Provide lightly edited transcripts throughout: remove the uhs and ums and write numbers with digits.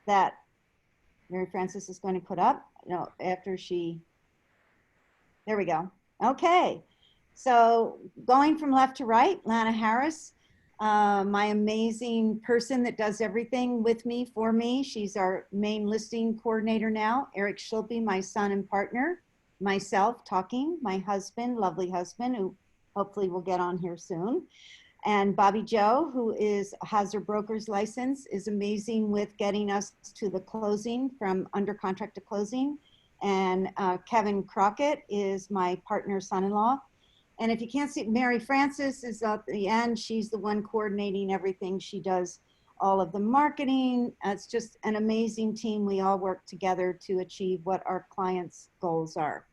that Mary Frances is going to put up, after there we go. Okay. So going from left to right, Lana Harris, my amazing person that does everything with me, for me. She's our main listing coordinator now. Eric Schlopy, my son and partner. Myself talking, my husband, lovely husband, who hopefully will get on here soon. And Bobby Joe, who has her broker's license, is amazing with getting us to the closing, from under contract to closing. And Kevin Crockett is my partner son-in-law. And if you can't see, Mary Frances is at the end. She's the one coordinating everything. She does all of the marketing. It's just an amazing team. We all work together to achieve what our clients' goals are.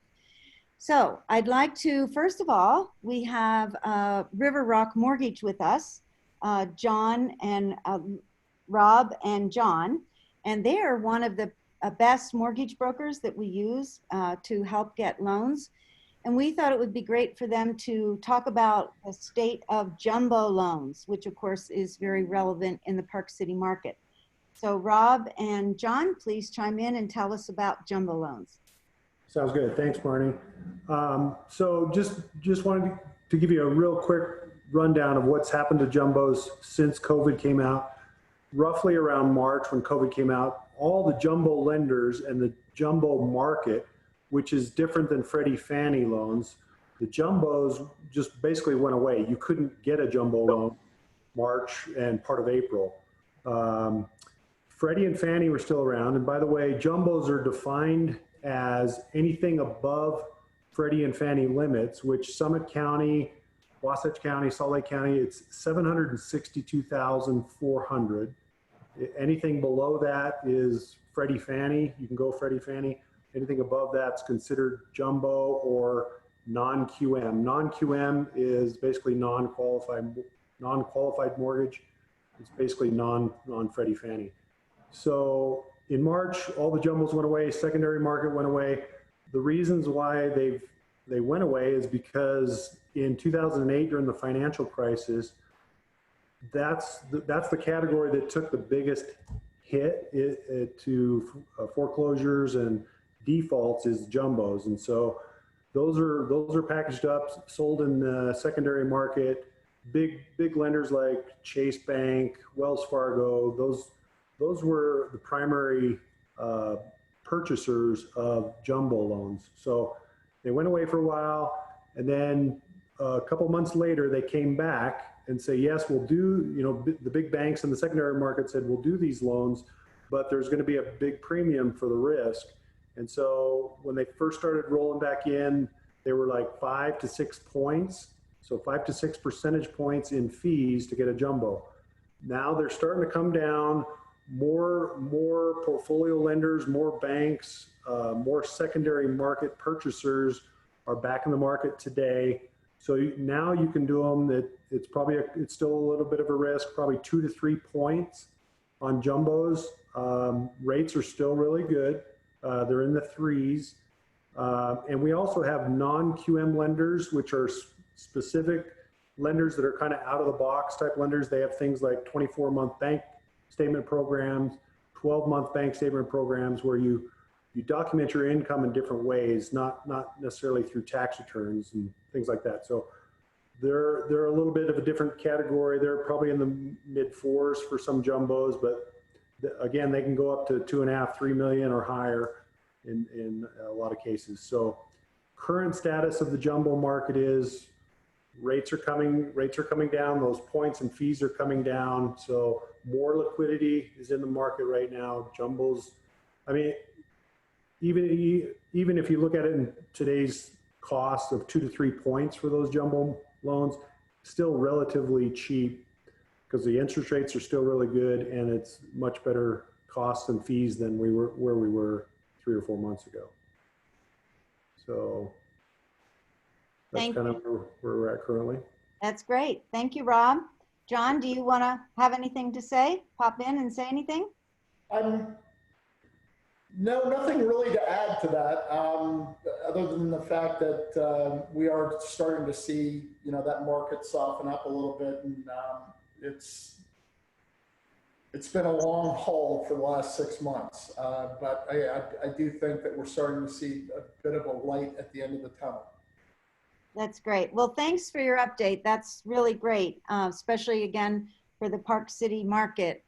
So I'd like to, first of all, we have River Rock Mortgage with us, John and Rob and John, and they are one of the best mortgage brokers that we use to help get loans. And we thought it would be great for them to talk about the state of jumbo loans, which of course is very relevant in the Park City market. So Rob and John, please chime in and tell us about jumbo loans. Sounds good. Thanks, Marnie. So just wanted to give you a real quick rundown of what's happened to jumbos since COVID came out. Roughly around March, when COVID came out, all the jumbo lenders and the jumbo market, which is different than Freddie Fannie loans, the jumbos just basically went away. You couldn't get a jumbo loan March and part of April. Freddie and Fannie were still around. And by the way, jumbos are defined as anything above Freddie and Fannie limits, which Summit County, Wasatch County, Salt Lake County, it's 762,400. Anything below that is Freddie Fannie. You can go Freddie Fannie. Anything above that's considered jumbo or non-QM. Non-QM is basically non-qualified mortgage. It's basically non-Freddie Fannie. So in March, all the jumbos went away. Secondary market went away. The reasons why they went away is because in 2008, during the financial crisis, that's the category that took the biggest hit to foreclosures and defaults, is jumbos. And so those are packaged up, sold in the secondary market. Big lenders like Chase Bank, Wells Fargo, those were the primary purchasers of jumbo loans. So they went away for a while, and then a couple months later they came back and say, yes, we'll do, the big banks in the secondary market said, we'll do these loans, but there's going to be a big premium for the risk. And so when they first started rolling back in, they were like 5 to 6 points. So 5 to 6 percentage points in fees to get a jumbo. Now they're starting to come down. More portfolio lenders, more banks, more secondary market purchasers are back in the market today. So now you can do them. It's still a little bit of a risk, probably 2 to 3 points on jumbos. Rates are still really good. They're in the 3s. And we also have non-QM lenders, which are specific lenders that are kind of out of the box type lenders. They have things like 24-month bank statement programs, 12-month bank statement programs, where you document your income in different ways, not necessarily through tax returns and things like that. So they're a little bit of a different category. They're probably in the mid-4s for some jumbos, but again, they can go up to 2.5, 3 million or higher in a lot of cases. So current status of the jumbo market is rates are coming down. Those points and fees are coming down. So more liquidity is in the market right now. Jumbos, I mean, even if you look at it in today's cost of 2 to 3 points for those jumbo loans, still relatively cheap because the interest rates are still really good, and it's much better costs and fees than where we were 3 or 4 months ago. So that's kind of where we're at currently. That's great. Thank you, Rob. John, do you want to have anything to say? Pop in and say anything? No, nothing really to add to that, other than the fact that we are starting to see, that market soften up a little bit, and it's been a long haul for the last 6 months, but I do think that we're starting to see a bit of a light at the end of the tunnel. That's great. Well, thanks for your update. That's really great, especially again for the Park City market.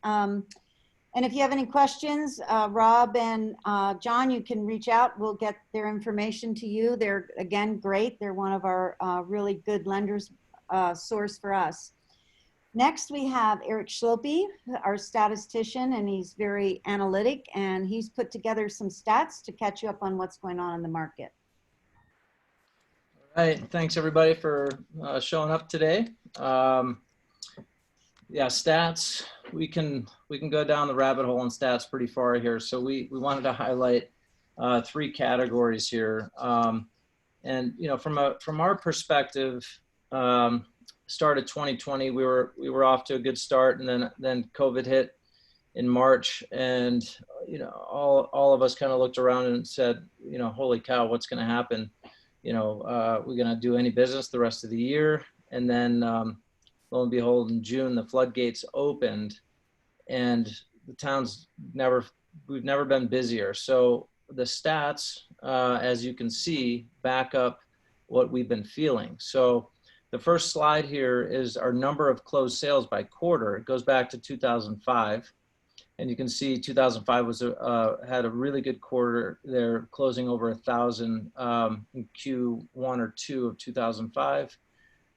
And if you have any questions, Rob and John, you can reach out. We'll get their information to you. They're, again, great. They're one of our really good lenders source for us. Next, we have Eric Schlopy, our statistician, and he's very analytic, and he's put together some stats to catch you up on what's going on in the market. All right, thanks everybody for showing up today. Yeah, stats, we can go down the rabbit hole in stats pretty far here. So we wanted to highlight 3 categories here. And you know, from our perspective, start of 2020, we were off to a good start, and then COVID hit in March, and you know, all of us kind of looked around and said, you know, holy cow, what's going to happen? You know, we're going to do any business the rest of the year? And then lo and behold, in June, the floodgates opened, and the town's we've never been busier. So the stats, as you can see, back up what we've been feeling. So the first slide here is our number of closed sales by quarter. It goes back to 2005. And you can see 2005 was had a really good quarter there, closing over 1,000 in Q1 or 2 of 2005.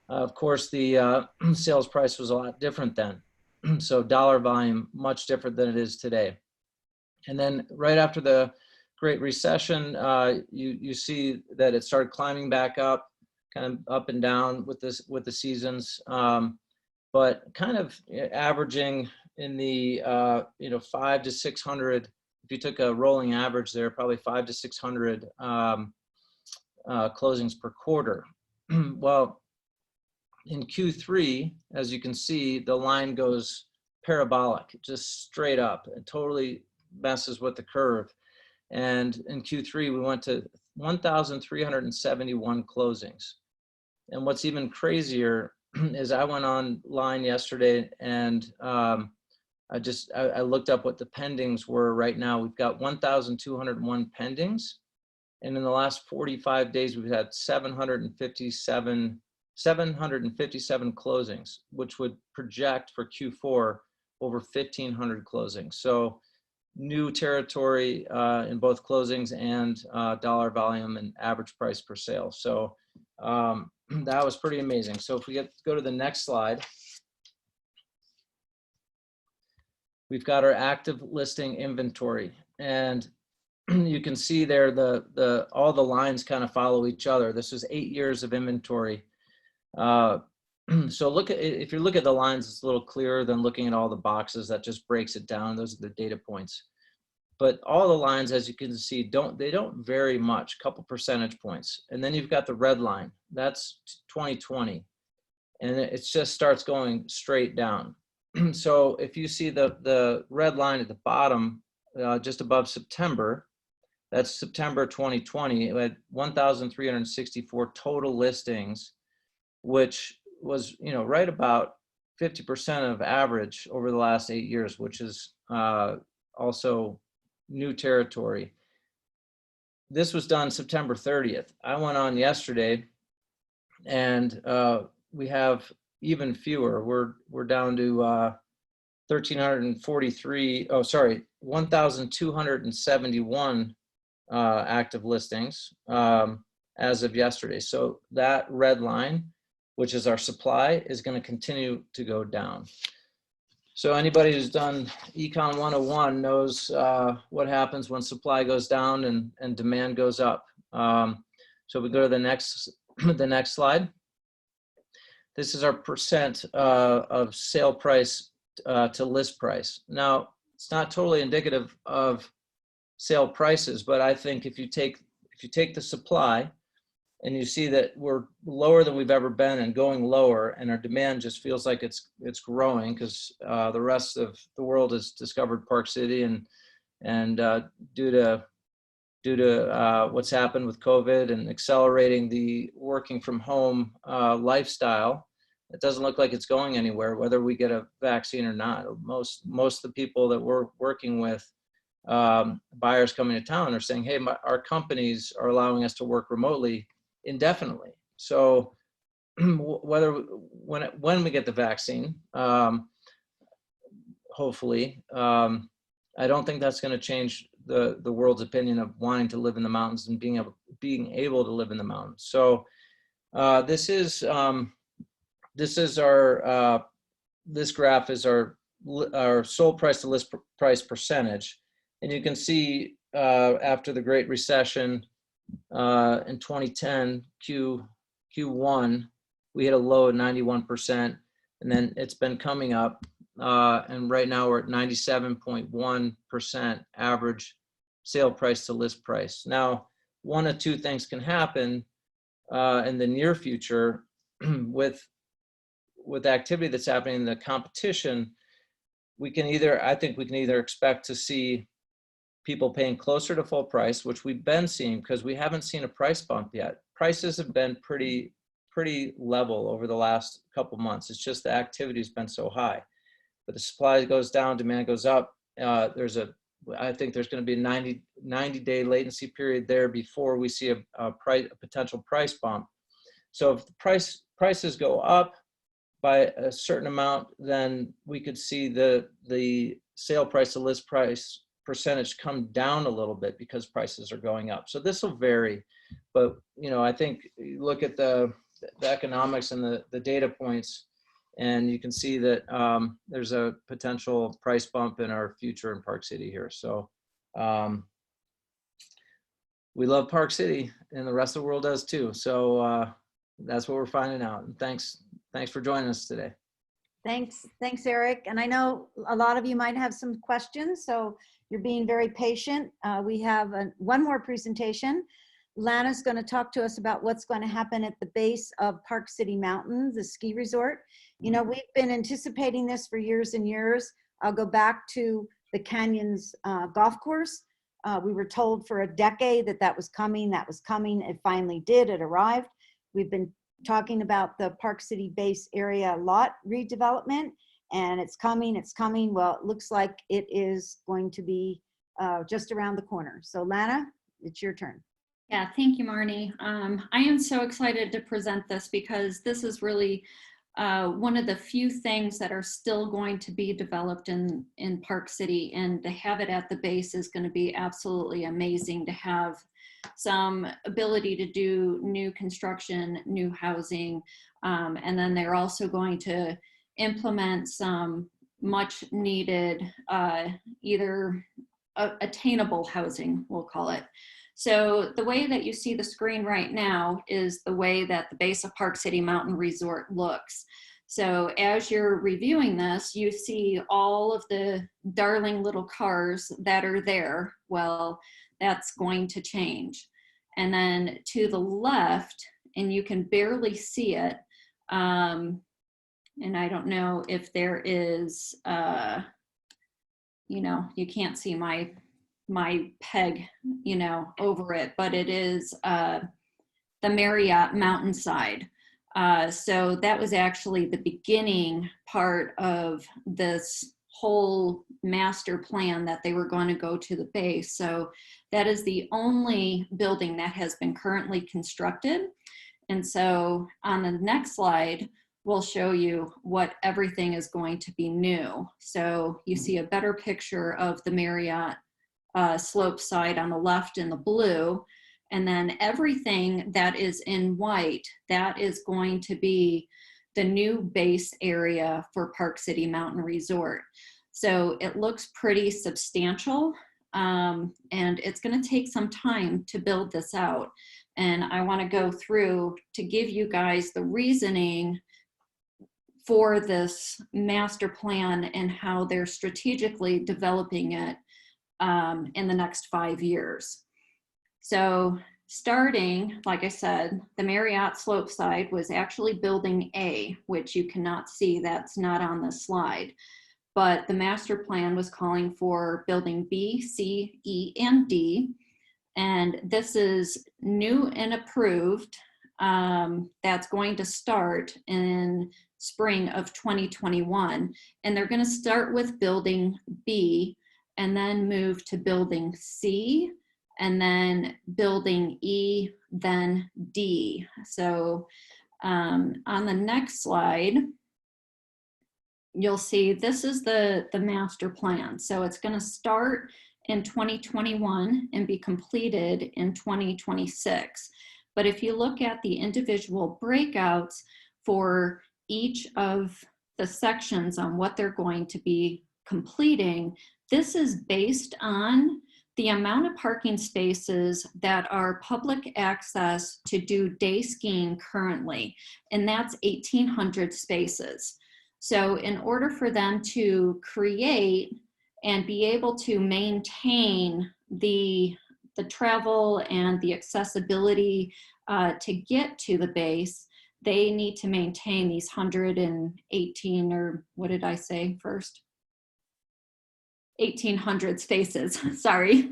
Of course, the sales price was a lot different then. So dollar volume, much different than it is today. And then right after the Great Recession, you see that it started climbing back up, kind of up and down with the seasons, but kind of averaging in the 500 to 600. If you took a rolling average there, probably 500 to 600 closings per quarter. Well, in Q3, as you can see, the line goes parabolic, just straight up. It totally messes with the curve. And in Q3, we went to 1,371 closings. And what's even crazier is I went online yesterday, and I looked up what the pendings were right now. We've got 1,201 pendings. And in the last 45 days, we've had 757 closings, which would project for Q4 over 1,500 closings. So new territory in both closings and dollar volume and average price per sale. So that was pretty amazing. So if we go to the next slide, we've got our active listing inventory, and you can see there all the lines kind of follow each other. This is 8 years of inventory. So if you look at the lines, it's a little clearer than looking at all the boxes. That just breaks it down. Those are the data points. But all the lines, as you can see, don't vary much, couple percentage points. And then you've got the red line. That's 2020. And it just starts going straight down. So if you see the red line at the bottom, just above September, that's September 2020. It had 1,364 total listings, which was, you know, right about 50% of average over the last 8 years, which is also new territory. This was done September 30th. I went on yesterday, and we have even fewer. We're down to 1,271 active listings as of yesterday. So that red line, which is our supply, is going to continue to go down. So anybody who's done Econ 101 knows what happens when supply goes down and demand goes up. So we go to the next slide. This is our percent of sale price to list price. Now, it's not totally indicative of sale prices, but I think if you take the supply and you see that we're lower than we've ever been and going lower, and our demand just feels like it's growing because the rest of the world has discovered Park City, and due to what's happened with COVID and accelerating the working from home lifestyle, It doesn't look like it's going anywhere, whether we get a vaccine or not. Most of the people that we're working with, buyers coming to town, are saying, hey, our companies are allowing us to work remotely indefinitely. So when we get the vaccine, hopefully, I don't think that's going to change the world's opinion of wanting to live in the mountains and being able to live in the mountains. So this graph is our sold price to list price percentage, and you can see after the Great Recession in 2010 Q1, we hit a low of 91%, and then it's been coming up, and right now we're at 97.1% average sale price to list price. Now, one of two things can happen in the near future with activity that's happening in the competition. I think we can either expect to see people paying closer to full price, which we've been seeing because we haven't seen a price bump yet. Prices have been pretty level over the last couple months. It's just the activity has been so high. But the supply goes down, demand goes up. I think there's going to be a 90-day latency period there before we see a potential price bump. So if the prices go up by a certain amount, then we could see the sale price to list price percentage come down a little bit because prices are going up. So this will vary, but I think you look at the economics and the data points, and you can see that there's a potential price bump in our future in Park City here. So we love Park City, and the rest of the world does too. So that's what we're finding out. And thanks for joining us today. Thanks, Eric. And I know a lot of you might have some questions, so you're being very patient. We have one more presentation. Lana's going to talk to us about what's going to happen at the base of Park City Mountain, the ski resort. We've been anticipating this for years and years. I'll go back to the Canyons golf course. We were told for a decade that was coming. It finally did. It arrived. We've been talking about the Park City base area lot redevelopment, and it's coming. Well, it looks like it is going to be just around the corner. So Lana, it's your turn. Yeah, thank you, Marnie. I am so excited to present this because this is really one of the few things that are still going to be developed in Park City, and to have it at the base is going to be absolutely amazing. To have some ability to do new construction, new housing, and then they're also going to implement some much needed either attainable housing, we'll call it. So the way that you see the screen right now is the way that the base of Park City Mountain Resort looks. So as you're reviewing this, you see all of the darling little cars that are there. Well, that's going to change. And then to the left, and you can barely see it, and I don't know if there is, you can't see my peg, over it, but it is the Marriott Mountainside. So that was actually the beginning part of this whole master plan that they were going to go to the base. So that is the only building that has been currently constructed. And so on the next slide, we'll show you what everything is going to be new. So you see a better picture of the Marriott slope side on the left in the blue, and then everything that is in white, that is going to be the new base area for Park City Mountain Resort. So it looks pretty substantial, and it's going to take some time to build this out. And I want to go through to give you guys the reasoning for this master plan and how they're strategically developing it in the next 5 years. So starting, like I said, the Marriott slope side was actually building A, which you cannot see, that's not on the slide. But the master plan was calling for building B, C, E, and D. And this is new and approved. That's going to start in spring of 2021. And they're going to start with building B and then move to building C and then building E, then D. So on the next slide, you'll see this is the master plan. So it's going to start in 2021 and be completed in 2026. But if you look at the individual breakouts for each of the sections on what they're going to be completing, this is based on the amount of parking spaces that are public access to do day skiing currently, and that's 1,800 spaces. So in order for them to create and be able to maintain the travel and the accessibility to get to the base, they need to maintain these 118, or what did I say first? 1,800 spaces, sorry.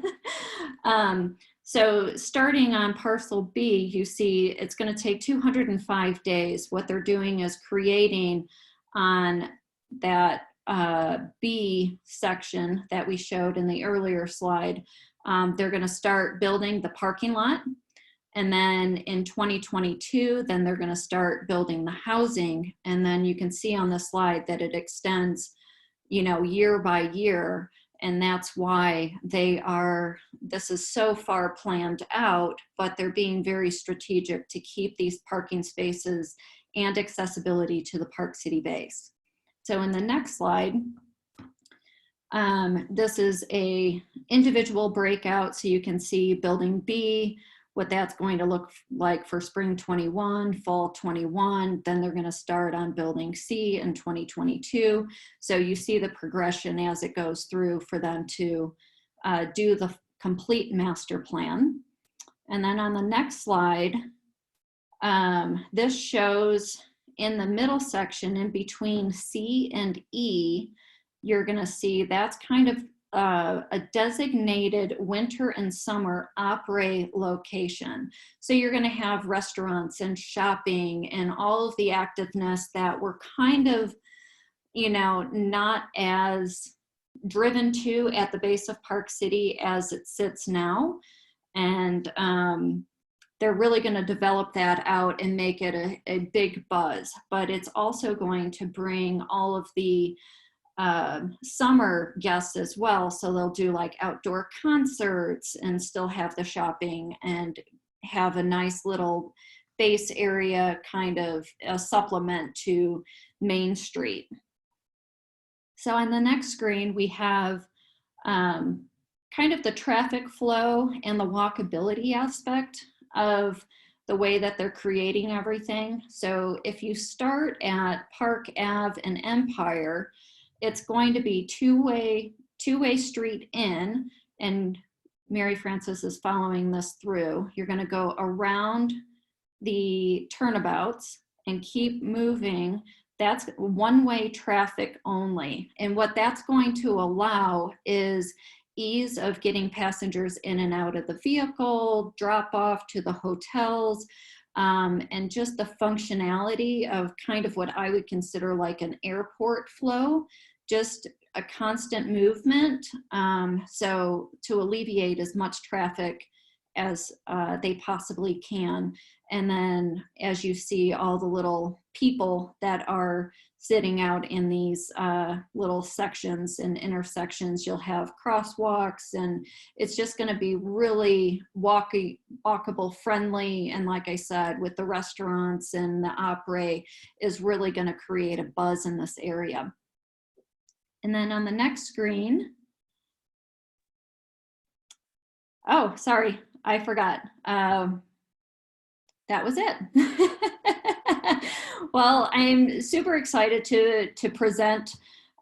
So starting on parcel B, you see it's going to take 205 days. What they're doing is creating on that B section that we showed in the earlier slide. They're going to start building the parking lot. And then in 2022, then they're going to start building the housing. And then you can see on the slide that it extends, you know, year by year. And that's why this is so far planned out, but they're being very strategic to keep these parking spaces and accessibility to the Park City base. So in the next slide, this is a individual breakout. So you can see building B, what that's going to look like for spring 21, fall 21. Then they're going to start on building C in 2022. So you see the progression as it goes through for them to do the complete master plan. And then on the next slide, this shows in the middle section in between C and E, you're going to see that's kind of a designated winter and summer après location. So you're going to have restaurants and shopping and all of the activeness that we're kind of, you know, not as driven to at the base of Park City as it sits now. And they're really going to develop that out and make it a big buzz. But it's also going to bring all of the summer guests as well. So they'll do like outdoor concerts and still have the shopping and have a nice little base area, kind of a supplement to Main Street. So on the next screen, we have kind of the traffic flow and the walkability aspect of the way that they're creating everything. So if you start at Park Ave and Empire, it's going to be two-way street in, and Mary Frances is following this through. You're going to go around the turnabouts and keep moving. That's one-way traffic only. And what that's going to allow is ease of getting passengers in and out of the vehicle, drop off to the hotels, and just the functionality of kind of what I would consider like an airport flow, just a constant movement. So to alleviate as much traffic as they possibly can. And then as you see all the little people that are sitting out in these little sections and intersections, you'll have crosswalks, and it's just going to be really walkable friendly. And like I said, with the restaurants and the après is really going to create a buzz in this area. And then on the next screen, oh, sorry, I forgot. That was it. Well, I'm super excited to present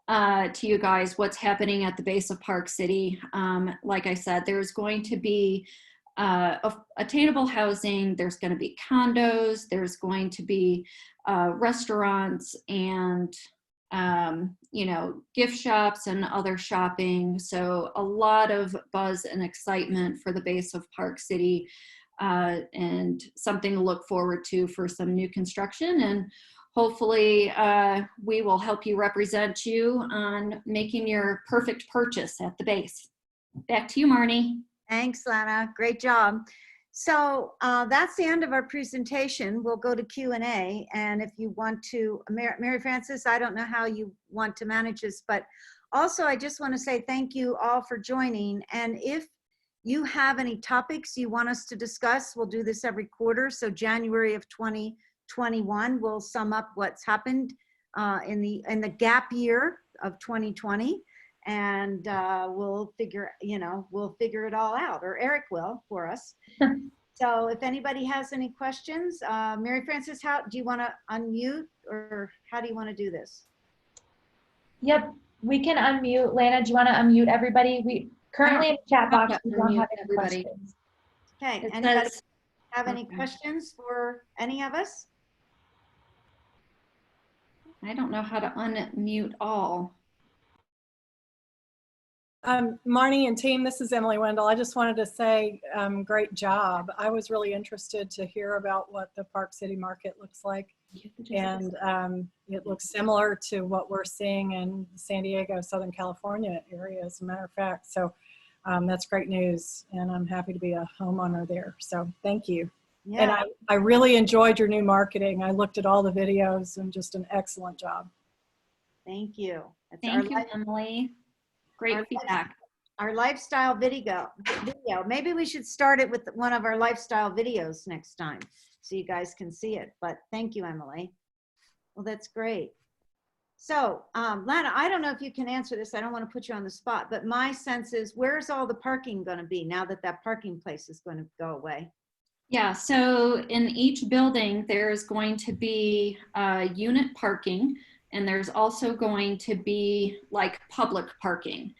to you guys what's happening at the base of Park City. Like I said, there's going to be attainable housing, there's going to be condos, there's going to be restaurants and you know, gift shops and other shopping. So a lot of buzz and excitement for the base of Park City, and something to look forward to for some new construction. And hopefully we will help you represent you on making your perfect purchase at the base. Back to you, Marnie. Thanks, Lana. Great job. So that's the end of our presentation. We'll go to Q&A. And if you want to, Mary Frances, I don't know how you want to manage this, but also I just want to say thank you all for joining. And if you have any topics you want us to discuss, we'll do this every quarter. So January of 2021, we'll sum up what's happened in the gap year of 2020. And we'll figure it all out, or Eric will for us. So if anybody has any questions, Mary Frances, how do you want to unmute, or how do you want to do this? Yep, we can unmute. Lana, do you want to unmute everybody? We currently in the chat box, we don't have any questions. Okay, It anybody says- have any questions for any of us? I don't know how to unmute all. Marnie and team, this is Emily Wendell. I just wanted to say great job. I was really interested to hear about what the Park City Market looks like. And it looks similar to what we're seeing in San Diego, Southern California area, as a matter of fact. So that's great news. And I'm happy to be a homeowner there. So thank you. Yeah. And I really enjoyed your new marketing. I looked at all the videos and just an excellent job. Thank you. It's Thank you, Emily. Great feedback. Our lifestyle video. Maybe we should start it with one of our lifestyle videos next time, so you guys can see it. But thank you, Emily. Well, that's great. So, Lana, I don't know if you can answer this. I don't want to put you on the spot, but my sense is, where's all the parking going to be now that that parking place is going to go away? Yeah, so in each building, there's going to be unit parking, and there's also going to be like public parking.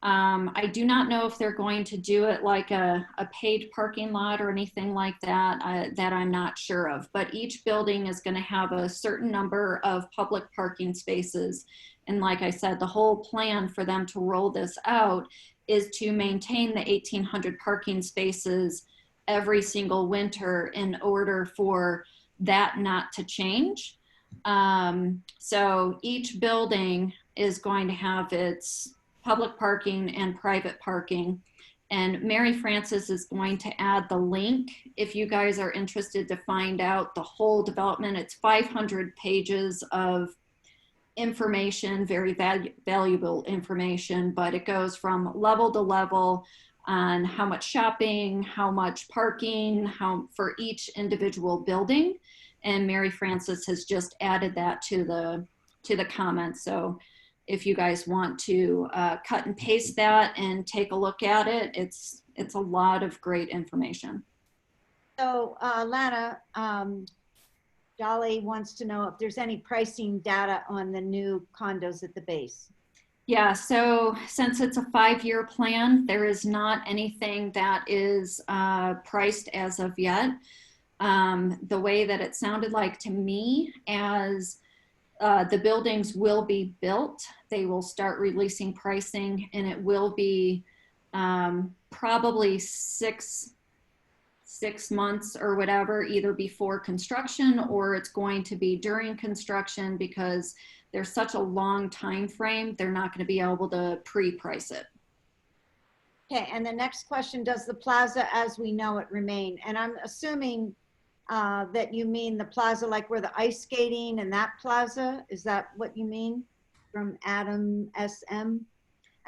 I do not know if they're going to do it like a paid parking lot or anything like that, that I'm not sure of. But each building is going to have a certain number of public parking spaces. And like I said, the whole plan for them to roll this out is to maintain the 1,800 parking spaces every single winter in order for that not to change. So each building is going to have its public parking and private parking. And Mary Frances is going to add the link if you guys are interested to find out the whole development. It's 500 pages of information, very valuable information, but it goes from level to level on how much shopping, how much parking, how for each individual building. And Mary Frances has just added that to the comments. So if you guys want to cut and paste that and take a look at it, it's a lot of great information. So Lana, Dolly wants to know if there's any pricing data on the new condos at the base. Yeah, so since it's a 5-year plan, there is not anything that is priced as of yet. The way that it sounded like to me, as the buildings will be built, they will start releasing pricing, and it will be probably six months or whatever, either before construction or it's going to be during construction, because there's such a long time frame, they're not going to be able to pre-price it. Okay, and the next question, does the plaza as we know it remain? And I'm assuming that you mean the plaza like where the ice skating and that plaza, is that what you mean from Adam SM?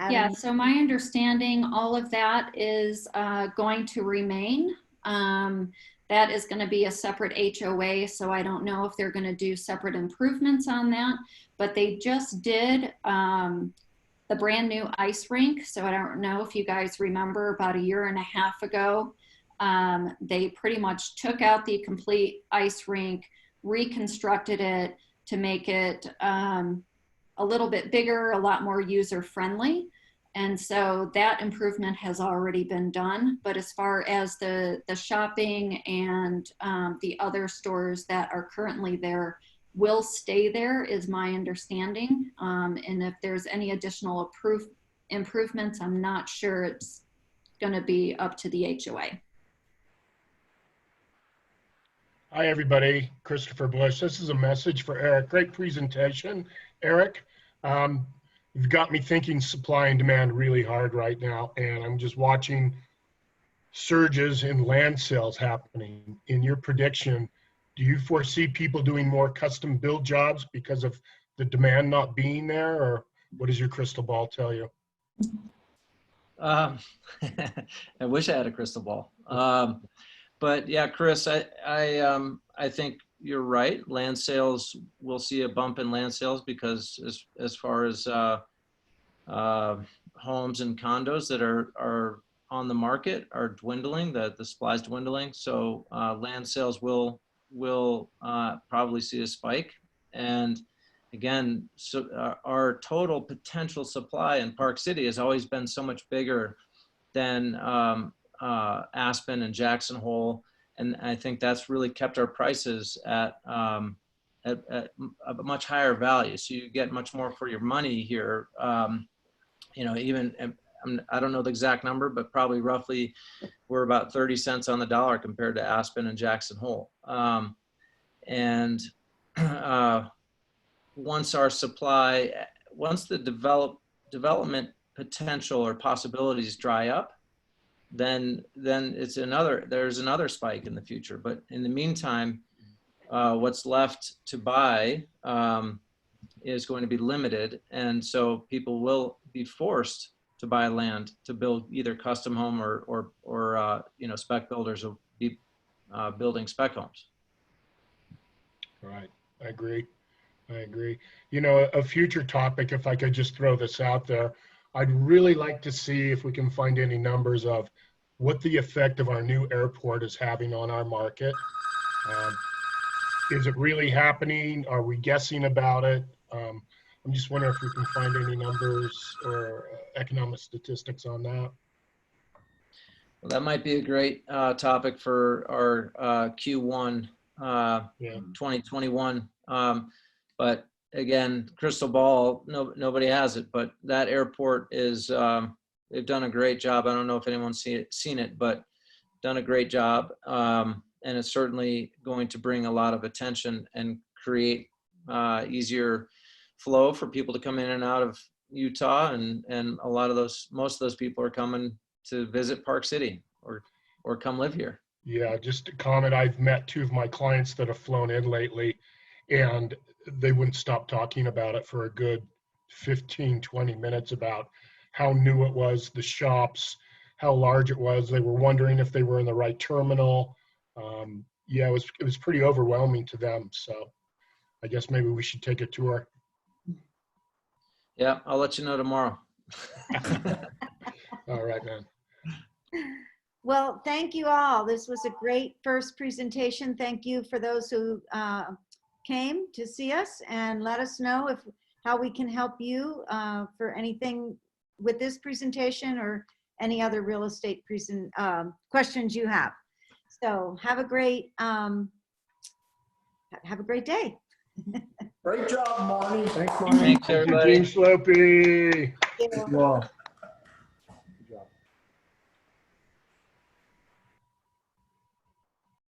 Yeah, so my understanding, all of that is going to remain. That is going to be a separate HOA, so I don't know if they're going to do separate improvements on that, but they just did the brand new ice rink. So I don't know if you guys remember, about 1.5 years ago, they pretty much took out the complete ice rink, reconstructed it to make it a little bit bigger, a lot more user friendly. And so that improvement has already been done. But as far as the shopping and the other stores that are currently there will stay there, is my understanding. And if there's any additional improvements, I'm not sure. It's going to be up to the HOA. Hi, everybody. Christopher Bush. This is a message for Eric. Great presentation, Eric. You've got me thinking supply and demand really hard right now, and I'm just watching surges in land sales happening. In your prediction, do you foresee people doing more custom build jobs because of the demand not being there, or what does your crystal ball tell you? I wish I had a crystal ball. But yeah, Chris, I think you're right. Land sales, we'll see a bump in land sales because as far as homes and condos that are on the market are dwindling, the supply is dwindling. So land sales will probably see a spike. And again, so our total potential supply in Park City has always been so much bigger than Aspen and Jackson Hole, and I think that's really kept our prices at a much higher value. So you get much more for your money here. You know, even I don't know the exact number, but probably roughly we're about 30 cents on the dollar compared to Aspen and Jackson Hole. And once our supply, once the development potential or possibilities dry up, then there's another spike in the future. But in the meantime, what's left to buy is going to be limited, and so people will be forced to buy land to build either custom home or you know, spec builders will be building spec homes. All right, I agree. You know, a future topic, if I could just throw this out there, I'd really like to see if we can find any numbers of what the effect of our new airport is having on our market. Is it really happening? Are we guessing about it? I'm just wondering if we can find any numbers or economic statistics on that. Well, that might be a great topic for our Q1 2021. But again, crystal ball, nobody has it, but that airport is, they've done a great job. I don't know if anyone's seen it, but done a great job. And it's certainly going to bring a lot of attention and create easier flow for people to come in and out of Utah. And a lot of most of those people are coming to visit Park City or come live here. Yeah, just a comment. I've met two of my clients that have flown in lately, and they wouldn't stop talking about it for a good 15, 20 minutes about how new it was, the shops, how large it was. They were wondering if they were in the right terminal. Yeah, it was pretty overwhelming to them. So I guess maybe we should take a tour. Yeah, I'll let you know tomorrow. All right, man. Well, thank you all. This was a great first presentation. Thank you for those who came to see us, and let us know how we can help you for anything with this presentation or any other real estate questions you have. So have a great day. Great job, Marnie. Thanks, Marnie. Thanks, everybody. Team Schlopy. Thank you. Well.